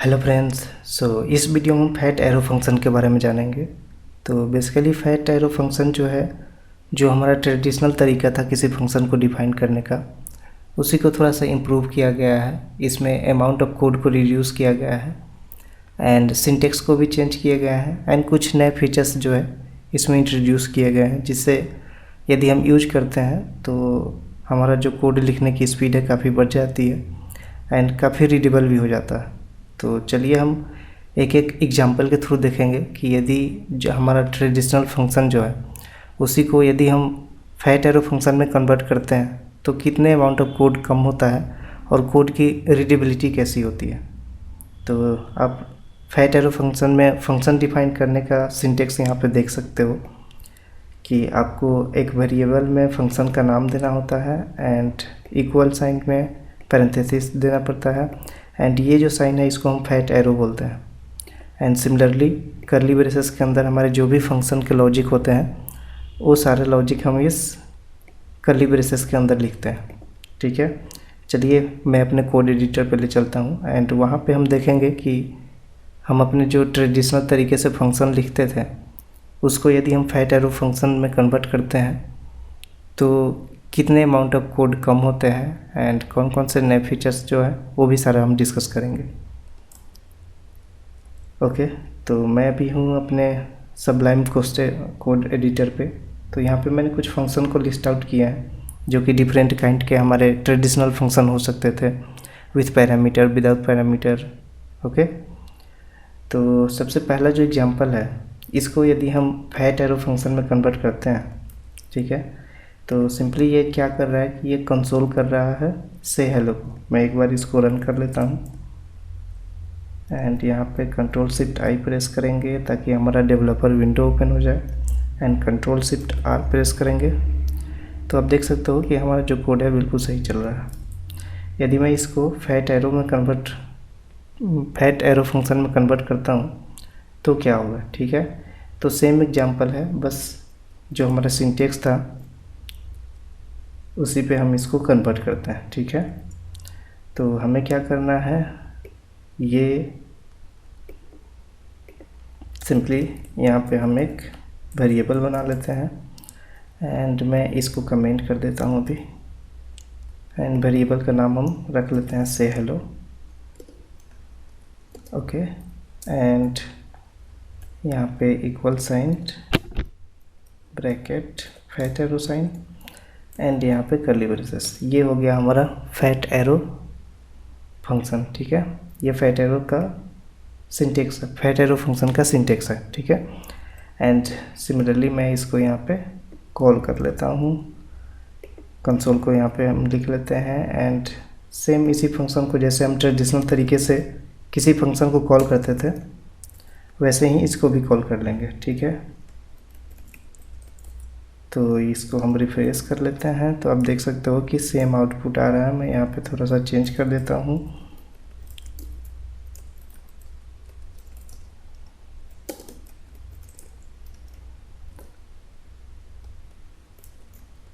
Hello friends. इस video में हम फैट एरो फंक्शन के बारे में जानेंगे। तो बेसिकली फैट एरो फंक्शन जो है, जो हमारा ट्रेडिशनल तरीका था किसी फंक्शन को डिफाइन करने का, उसी को थोड़ा सा इम्प्रूव किया गया है। इसमें अमाउंट ऑफ कोड को रिड्यूस किया गया है एंड सिंटेक्स को भी चेंज किया गया है एंड कुछ नए फीचर्स जो है इसमें इंट्रोड्यूस किए गए हैं, जिससे यदि हम यूज करते हैं तो हमारा जो कोड लिखने की स्पीड है काफ़ी बढ़ जाती है एंड काफ़ी रीडेबल भी हो जाता है। तो चलिए हम एक एक एग्जांपल के थ्रू देखेंगे कि यदि जो हमारा ट्रेडिशनल फंक्शन जो है उसी को यदि हम फैट एरो फंक्शन में कन्वर्ट करते हैं तो कितने अमाउंट ऑफ कोड कम होता है और कोड की रीडेबिलिटी कैसी होती है। तो आप फैट एरो फंक्शन में फंक्शन डिफाइन करने का सिंटेक्स यहाँ पे देख सकते हो कि आपको एक वेरिएबल में फंक्शन का नाम देना होता है एंड इक्वल साइन में पैरेंथेसिस देना पड़ता है एंड ये जो साइन है इसको हम फैट एरो बोलते हैं। एंड सिमिलरली कर्ली ब्रेसेस के अंदर हमारे जो भी फंक्शन के लॉजिक होते हैं वो सारे लॉजिक हम इस कर्ली ब्रेसेस के अंदर लिखते हैं। ठीक है, चलिए मैं अपने कोड एडिटर पे ले चलता हूँ एंड वहाँ पे हम देखेंगे कि हम अपने जो ट्रेडिशनल तरीके से फंक्शन लिखते थे उसको यदि हम फैट एरो फंक्शन में कन्वर्ट करते हैं तो कितने अमाउंट ऑफ कोड कम होते हैं एंड कौन कौन से नए फीचर्स जो है वो भी सारा हम डिस्कस करेंगे। ओके, तो मैं अभी हूँ अपने सबलाइम कोड एडिटर पे। तो यहाँ पे मैंने कुछ फंक्शन को लिस्ट आउट किया है जो कि डिफरेंट काइंड के हमारे ट्रेडिशनल फंक्शन हो सकते थे, with parameter, without parameter. Okay, तो सबसे पहला जो एग्जांपल है इसको यदि हम फैट एरो फंक्शन में कन्वर्ट करते हैं, ठीक है, तो सिंपली ये क्या कर रहा है कि ये कंसोल कर रहा है से हेलो को। मैं एक बार इसको रन कर लेता हूँ एंड यहाँ पे कंट्रोल शिफ्ट आई प्रेस करेंगे ताकि हमारा डेवलपर विंडो ओपन हो जाए and control shift are press करेंगे तो आप देख सकते हो कि हमारा जो कोड है बिल्कुल सही चल रहा है। यदि मैं इसको फैट एरो फंक्शन में कन्वर्ट करता हूँ तो क्या होगा, ठीक है। तो सेम एग्जांपल है, बस जो हमारा सिंटेक्स था उसी पे हम इसको कन्वर्ट करते हैं। ठीक है, तो हमें क्या करना है, ये सिंपली यहाँ पे हम एक वेरिएबल बना लेते हैं एंड मैं इसको कमेंट कर देता हूँ अभी एंड वेरिएबल का नाम हम रख लेते हैं से हेलो। ओके, एंड यहाँ पे equal sign bracket fat arrow sign and यहाँ पे कर्ली ब्रेसेस। ये हो गया हमारा फैट एरो फंक्शन। ठीक है, ये फैट एरो का सिंटेक्स है, फैट एरो फंक्शन का सिंटेक्स है। ठीक है, एंड सिमिलरली मैं इसको यहाँ पे कॉल कर लेता हूँ, कंसोल को यहाँ पे हम लिख लेते हैं एंड सेम इसी फंक्शन को जैसे हम ट्रेडिशनल तरीके से किसी फंक्शन को कॉल करते थे वैसे ही इसको भी कॉल कर लेंगे। ठीक है, तो इसको हम रिफ्रेश कर लेते हैं तो आप देख सकते हो कि सेम आउटपुट आ रहा है। मैं यहाँ पे थोड़ा सा चेंज कर देता हूँ।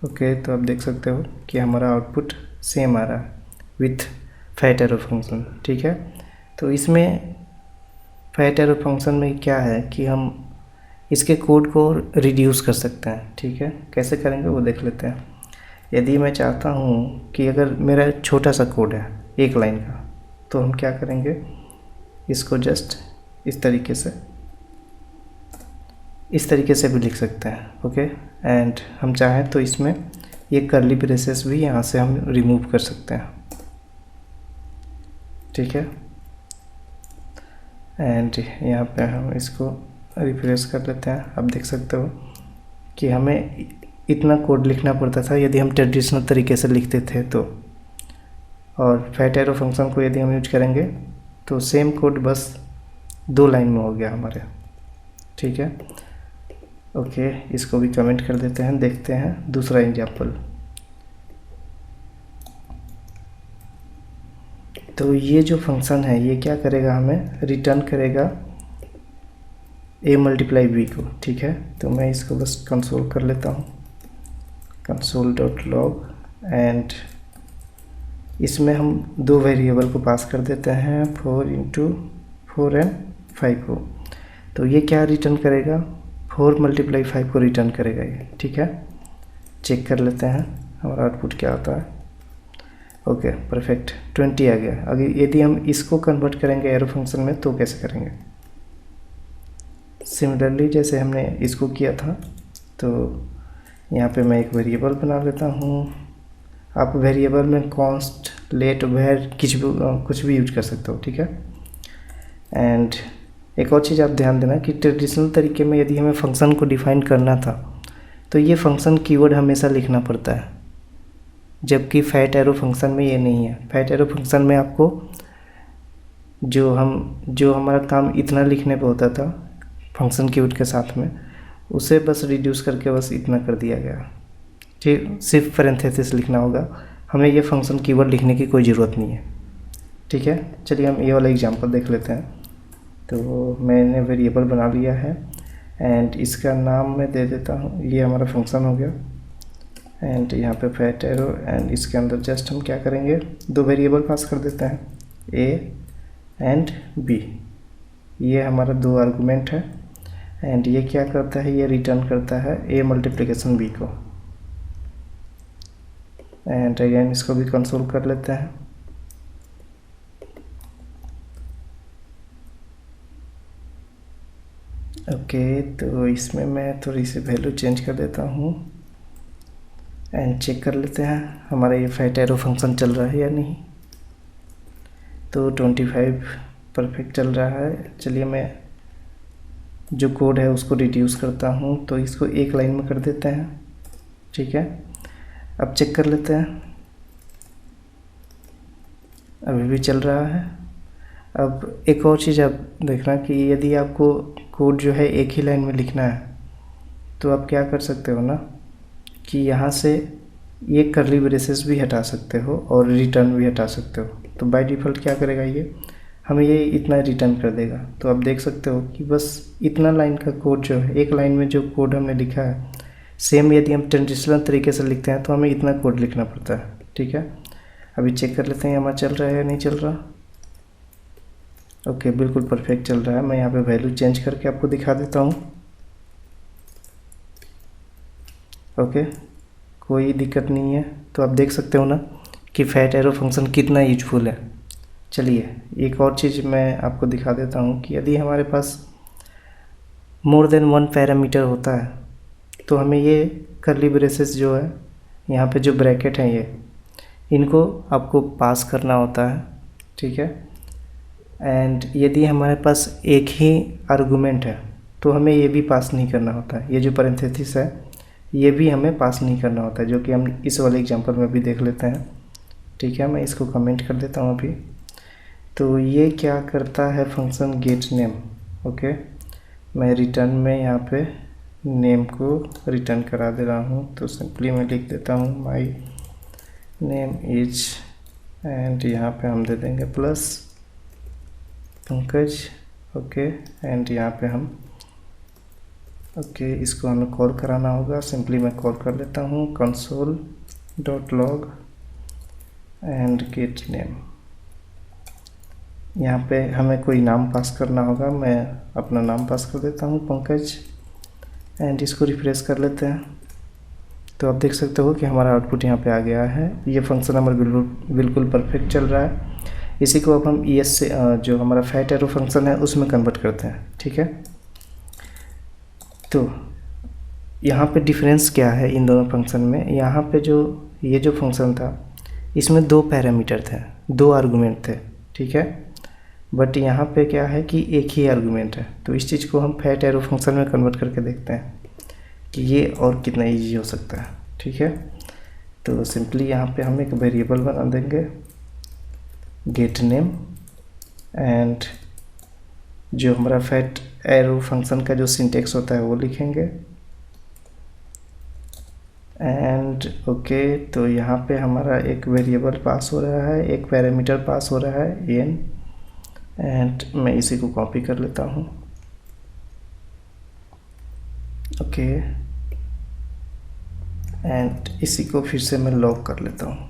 ओके, तो आप देख सकते हो कि हमारा आउटपुट सेम आ रहा है विथ फैट एरो फंक्शन। ठीक है, तो इसमें फैट एरो फंक्शन में क्या है कि हम इसके कोड को रिड्यूस कर सकते हैं। ठीक है, कैसे करेंगे वो देख लेते हैं। यदि मैं चाहता हूँ कि अगर मेरा छोटा सा कोड है एक लाइन का तो हम क्या करेंगे, इसको जस्ट इस तरीके से भी लिख सकते हैं। ओके, एंड हम चाहें तो इसमें ये कर्ली ब्रेसेस भी यहाँ से हम रिमूव कर सकते हैं। ठीक है, एंड यहाँ पे हम इसको रिफ्रेश कर लेते हैं। आप देख सकते हो कि हमें इतना कोड लिखना पड़ता था यदि हम ट्रेडिशनल तरीके से लिखते थे तो, और फैट एरो फंक्शन को यदि हम यूज करेंगे तो सेम कोड बस 2 लाइन में हो गया हमारे। ठीक है, ओके, इसको भी कमेंट कर देते हैं। देखते हैं दूसरा एग्जाम्पल। तो ये जो फंक्शन है ये क्या करेगा, हमें रिटर्न करेगा a मल्टीप्लाई b को। ठीक है, तो मैं इसको बस कंसोल कर लेता हूँ, console.log एंड इसमें हम 2 वेरिएबल को पास कर देते हैं 4 × 4 एंड 5 को। तो ये क्या रिटर्न करेगा, 4 × 5 को रिटर्न करेगा ये, ठीक है। चेक कर लेते हैं हमारा आउटपुट क्या आता है। ओके परफेक्ट, 20 आ गया। अगर यदि हम इसको कन्वर्ट करेंगे एरो फंक्शन में तो कैसे करेंगे, सिमिलरली जैसे हमने इसको किया था। तो यहाँ पे मैं एक वेरिएबल बना लेता हूँ। आप वेरिएबल में कॉन्स्ट, लेट, वेर कुछ भी यूज कर सकते हो, ठीक है। एंड एक और चीज़ आप ध्यान देना कि ट्रेडिशनल तरीके में यदि हमें फंक्शन को डिफाइन करना था तो ये फंक्शन कीवर्ड हमेशा लिखना पड़ता है, जबकि फैट एरो फंक्शन में ये नहीं है। फैट एरो फंक्शन में आपको जो हमारा काम इतना लिखने पे होता था फंक्शन कीवर्ड के साथ में, उसे बस रिड्यूस करके बस इतना कर दिया गया, ठीक। सिर्फ पैरेंथेसिस लिखना होगा, हमें ये फंक्शन कीवर्ड लिखने की कोई ज़रूरत नहीं है, ठीक है। चलिए हम ये वाला एग्जांपल देख लेते हैं। तो मैंने वेरिएबल बना लिया है एंड इसका नाम मैं दे देता हूँ, ये हमारा फंक्शन हो गया। एंड यहाँ पे फैट एरो, एंड इसके अंदर जस्ट हम क्या करेंगे, 2 वेरिएबल पास कर देते हैं, ए एंड बी। ये हमारा 2 आर्गूमेंट है। एंड ये क्या करता है, ये रिटर्न करता है ए मल्टीप्लिकेशन बी को। एंड अगेन इसको भी कंसोल कर लेते हैं। ओके तो इसमें मैं थोड़ी सी वैल्यू चेंज कर देता हूँ एंड चेक कर लेते हैं हमारा ये फैट एरो फंक्शन चल रहा है या नहीं। तो 25 परफेक्ट चल रहा है। चलिए मैं जो कोड है उसको रिड्यूस करता हूँ, तो इसको एक लाइन में कर देते हैं, ठीक है। अब चेक कर लेते हैं, अभी भी चल रहा है। अब एक और चीज़ आप देखना कि यदि आपको कोड जो है एक ही लाइन में लिखना है तो आप क्या कर सकते हो ना कि यहाँ से ये कर्ली ब्रेसेस भी हटा सकते हो और रिटर्न भी हटा सकते हो। तो बाय डिफ़ॉल्ट क्या करेगा, ये हमें ये इतना रिटर्न कर देगा। तो आप देख सकते हो कि बस इतना लाइन का कोड जो है, एक लाइन में जो कोड हमने लिखा है, सेम यदि हम ट्रेडिशनल तरीके से लिखते हैं तो हमें इतना कोड लिखना पड़ता है, ठीक है। अभी चेक कर लेते हैं हमारा चल रहा है या नहीं चल रहा। ओके बिल्कुल परफेक्ट चल रहा है। मैं यहाँ पे वैल्यू चेंज करके आपको दिखा देता हूँ। ओके कोई दिक्कत नहीं है। तो आप देख सकते हो ना कि फैट एरो फंक्शन कितना यूजफुल है। चलिए एक और चीज़ मैं आपको दिखा देता हूँ कि यदि हमारे पास मोर देन 1 पैरामीटर होता है तो हमें ये कर्ली ब्रेसेस जो है, यहाँ पे जो ब्रैकेट हैं, ये इनको आपको पास करना होता है, ठीक है। एंड यदि हमारे पास एक ही आर्गुमेंट है तो हमें ये भी पास नहीं करना होता है। ये जो पैरेंथेसिस है ये भी हमें पास नहीं करना होता है, जो कि हम इस वाले एग्जांपल में भी देख लेते हैं, ठीक है। मैं इसको कमेंट कर देता हूँ अभी। तो ये क्या करता है फंक्शन गेट नेम। ओके मैं रिटर्न में यहाँ पे नेम को रिटर्न करा दे रहा हूँ। तो सिंपली मैं लिख देता हूँ माई नेम इज, एंड यहाँ पे हम दे देंगे प्लस पंकज। ओके एंड यहाँ पे हम इसको हमें कॉल कराना होगा। सिंपली मैं कॉल कर लेता हूँ console.log एंड गेट नेम। यहाँ पे हमें कोई नाम पास करना होगा। मैं अपना नाम पास कर देता हूँ पंकज, एंड इसको रिफ्रेश कर लेते हैं। तो आप देख सकते हो कि हमारा आउटपुट यहाँ पे आ गया है। ये फंक्शन हमारा बिल्कुल परफेक्ट चल रहा है। इसी को अब हम ES से जो हमारा फैट एरो फंक्शन है उसमें कन्वर्ट करते हैं, ठीक है। तो यहाँ पे डिफरेंस क्या है इन दोनों फंक्शन में। यहाँ पे जो ये जो फंक्शन था इसमें 2 पैरामीटर थे, 2 आर्गुमेंट थे, ठीक है। बट यहाँ पे क्या है कि एक ही आर्गुमेंट है। तो इस चीज़ को हम फैट एरो फंक्शन में कन्वर्ट करके देखते हैं कि ये और कितना ईजी हो सकता है, ठीक है। तो सिंपली यहाँ पे हम एक वेरिएबल बना देंगे गेट नेम, एंड जो हमारा फैट एरो फंक्शन का जो सिंटेक्स होता है वो लिखेंगे। एंड ओके तो यहाँ पे हमारा एक वेरिएबल पास हो रहा है, एक पैरामीटर पास हो रहा है n, एंड मैं इसी को कॉपी कर लेता हूँ। ओके एंड इसी को फिर से मैं लॉक कर लेता हूँ।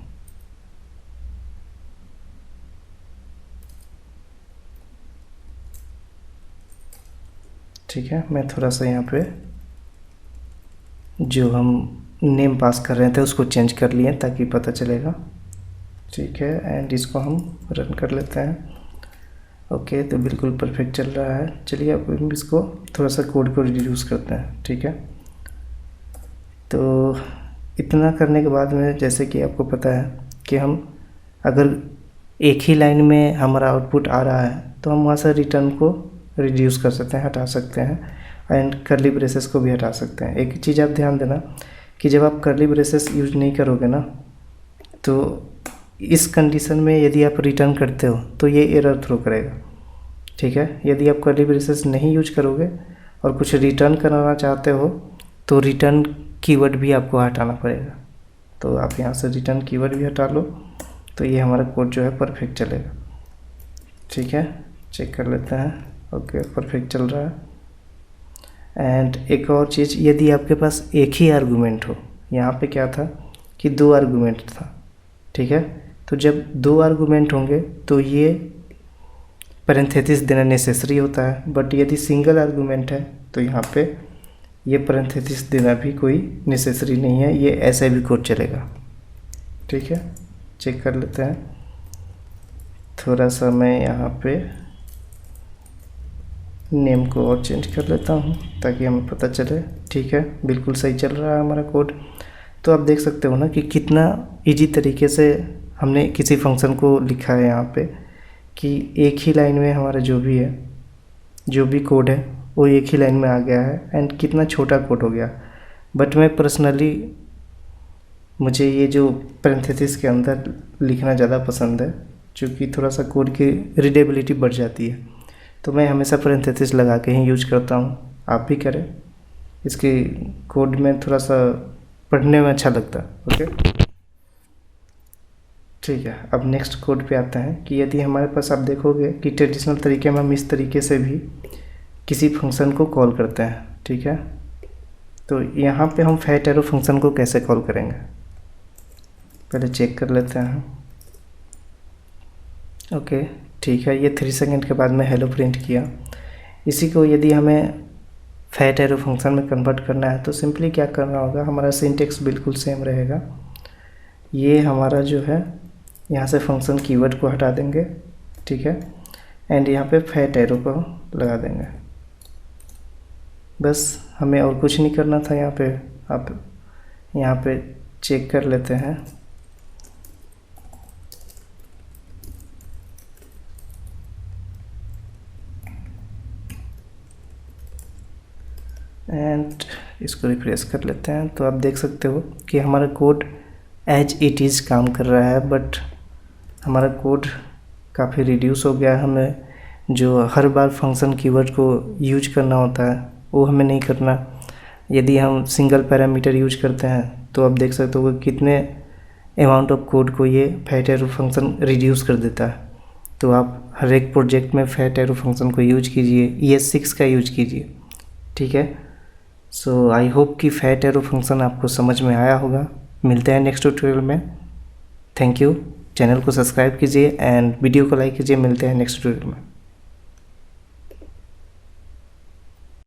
ठीक है, मैं थोड़ा सा यहाँ पे जो हम नेम पास कर रहे थे उसको चेंज कर लिए ताकि पता चलेगा। ठीक है, एंड इसको हम रन कर लेते हैं। ओके, तो बिल्कुल परफेक्ट चल रहा है। चलिए अब हम इसको थोड़ा सा कोड को रिड्यूस करते हैं। ठीक है, तो इतना करने के बाद में जैसे कि आपको पता है कि हम अगर एक ही लाइन में हमारा आउटपुट आ रहा है तो हम वहाँ से रिटर्न को रिड्यूस कर सकते हैं, हटा सकते हैं, एंड कर्ली ब्रेसेस को भी हटा सकते हैं। एक चीज़ आप ध्यान देना कि जब आप कर्ली ब्रेसेस यूज नहीं करोगे ना, तो इस कंडीशन में यदि आप रिटर्न करते हो तो ये एरर थ्रो करेगा। ठीक है, यदि आप कर्ली ब्रेसेस नहीं यूज करोगे और कुछ रिटर्न कराना चाहते हो तो रिटर्न कीवर्ड भी आपको हटाना पड़ेगा। तो आप यहाँ से रिटर्न कीवर्ड भी हटा लो तो ये हमारा कोड जो है परफेक्ट चलेगा। ठीक है, चेक कर लेते हैं। ओके, परफेक्ट चल रहा है। एंड एक और चीज़, यदि आपके पास एक ही आर्गूमेंट हो, यहाँ पे क्या था कि 2 आर्गूमेंट था। ठीक है, तो जब 2 आर्गूमेंट होंगे तो ये पैरेंथेसिस देना नेसेसरी होता है, बट यदि सिंगल आर्गूमेंट है तो यहाँ पे ये पैरेंथेसिस देना भी कोई नेसेसरी नहीं है, ये ऐसे भी कोड चलेगा। ठीक है, चेक कर लेते हैं। थोड़ा सा मैं यहाँ पे नेम को और चेंज कर लेता हूँ ताकि हमें पता चले। ठीक है, बिल्कुल सही चल रहा है हमारा कोड। तो आप देख सकते हो ना कि कितना इजी तरीके से हमने किसी फंक्शन को लिखा है यहाँ पे, कि एक ही लाइन में हमारा जो भी है, जो भी कोड है वो एक ही लाइन में आ गया है, एंड कितना छोटा कोड हो गया। बट मैं पर्सनली, मुझे ये जो पैरेंथेसिस के अंदर लिखना ज़्यादा पसंद है, क्योंकि थोड़ा सा कोड की रीडेबिलिटी बढ़ जाती है। तो मैं हमेशा पैरेंथेसिस लगा के ही यूज करता हूँ, आप भी करें। इसके कोड में थोड़ा सा पढ़ने में अच्छा लगता है। ओके, ठीक है, अब नेक्स्ट कोड पे आते हैं कि यदि हमारे पास, आप देखोगे कि ट्रेडिशनल तरीके में हम इस तरीके से भी किसी फंक्शन को कॉल करते हैं। ठीक है, तो यहाँ पे हम फैट एरो फंक्शन को कैसे कॉल करेंगे पहले चेक कर लेते हैं। ओके, ठीक है, ये 3 सेकंड के बाद मैं हेलो प्रिंट किया। इसी को यदि हमें फैट एरो फंक्शन में कन्वर्ट करना है तो सिंपली क्या करना होगा, हमारा सिंटेक्स बिल्कुल सेम रहेगा। ये हमारा जो है, यहाँ से फंक्शन कीवर्ड को हटा देंगे। ठीक है, एंड यहाँ पे फैट एरो को लगा देंगे। बस, हमें और कुछ नहीं करना था यहाँ पे। आप यहाँ पे चेक कर लेते हैं। एंड इसको रिफ्रेश कर लेते हैं तो आप देख सकते हो कि हमारा कोड एज इट इज़ काम कर रहा है, बट हमारा कोड काफ़ी रिड्यूस हो गया। हमें जो हर बार फंक्शन कीवर्ड को यूज करना होता है वो हमें नहीं करना। यदि हम सिंगल पैरामीटर यूज करते हैं तो आप देख सकते हो कि कितने अमाउंट ऑफ कोड को ये फैट एरो फंक्शन रिड्यूस कर देता है। तो आप हर एक प्रोजेक्ट में फैट एरो फंक्शन को यूज कीजिए, ES6 का यूज कीजिए। ठीक है, सो आई होप कि फैट एरो फंक्शन आपको समझ में आया होगा। मिलते हैं नेक्स्ट ट्यूटोरियल में। Thank you. चैनल को सब्सक्राइब कीजिए एंड वीडियो को लाइक कीजिए। मिलते हैं नेक्स्ट ट्यूटोरियल में।